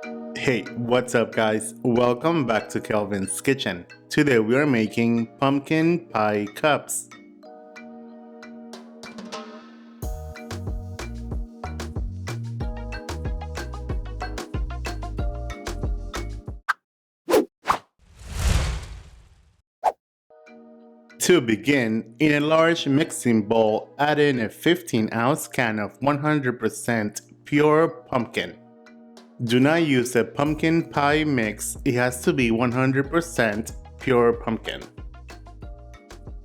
Hey, what's up guys? Welcome back to Kelvin's Kitchen. Today we are making pumpkin pie cups. To begin, in a large mixing bowl, add in a 15-ounce can of 100% pure pumpkin. Do not use a pumpkin pie mix, it has to be 100% pure pumpkin.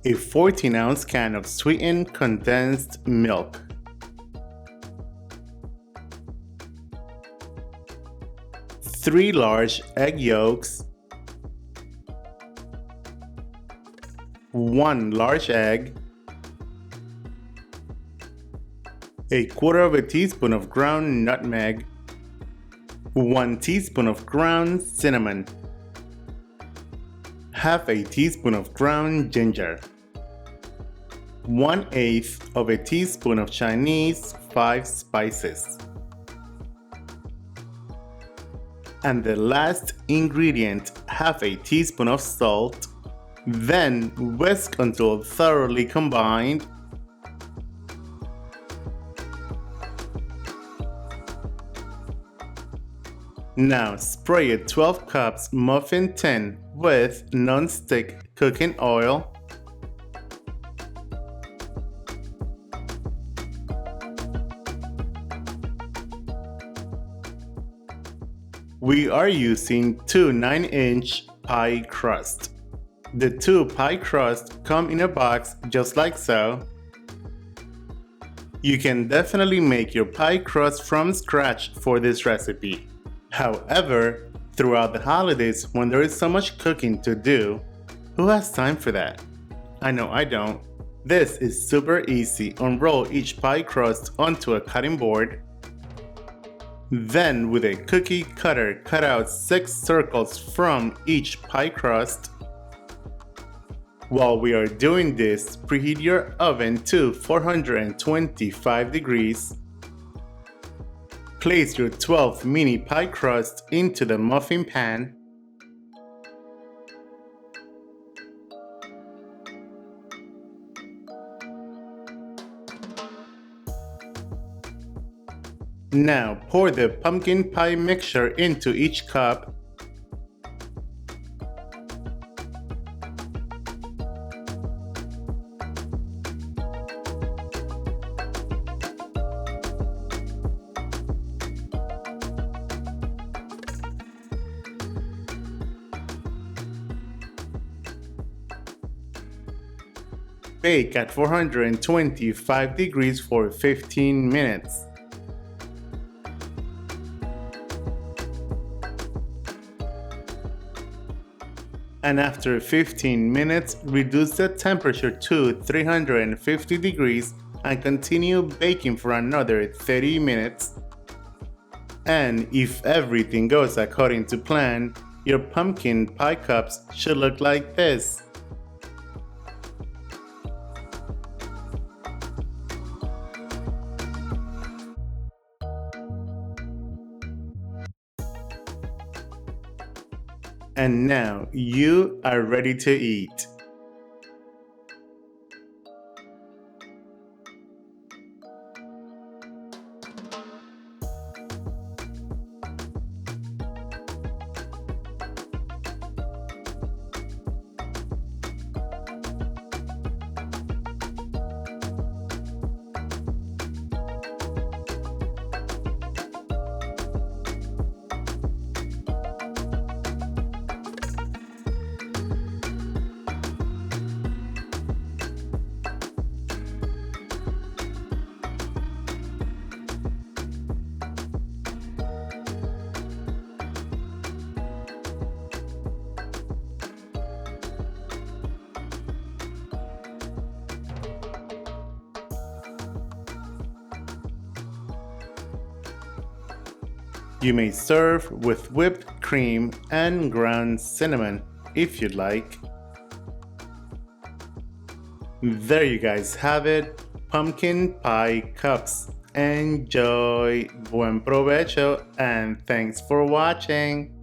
A 14-ounce can of sweetened condensed milk. 3 large egg yolks. 1 large egg. A quarter of a teaspoon of ground nutmeg. 1 teaspoon of ground cinnamon. Half a teaspoon of ground ginger. 1/8 of a teaspoon of Chinese 5 spices. And the last ingredient, half a teaspoon of salt. Then whisk until thoroughly combined. Now spray a 12 cups muffin tin with non-stick cooking oil. We are using 2 9-inch pie crusts. The 2 pie crusts come in a box just like so. You can definitely make your pie crust from scratch for this recipe. However, throughout the holidays when there is so much cooking to do, who has time for that? I know I don't. This is super easy. Unroll each pie crust onto a cutting board. Then with a cookie cutter, cut out 6 circles from each pie crust. While we are doing this, preheat your oven to 425 degrees. Place your 12 mini pie crust into the muffin pan. Now pour the pumpkin pie mixture into each cup. Bake at 425 degrees for 15 minutes. And after 15 minutes, reduce the temperature to 350 degrees and continue baking for another 30 minutes. And if everything goes according to plan, your pumpkin pie cups should look like this. And now you are ready to eat. You may serve with whipped cream and ground cinnamon if you'd like. There you guys have it, pumpkin pie cups. Enjoy. Buen provecho and thanks for watching.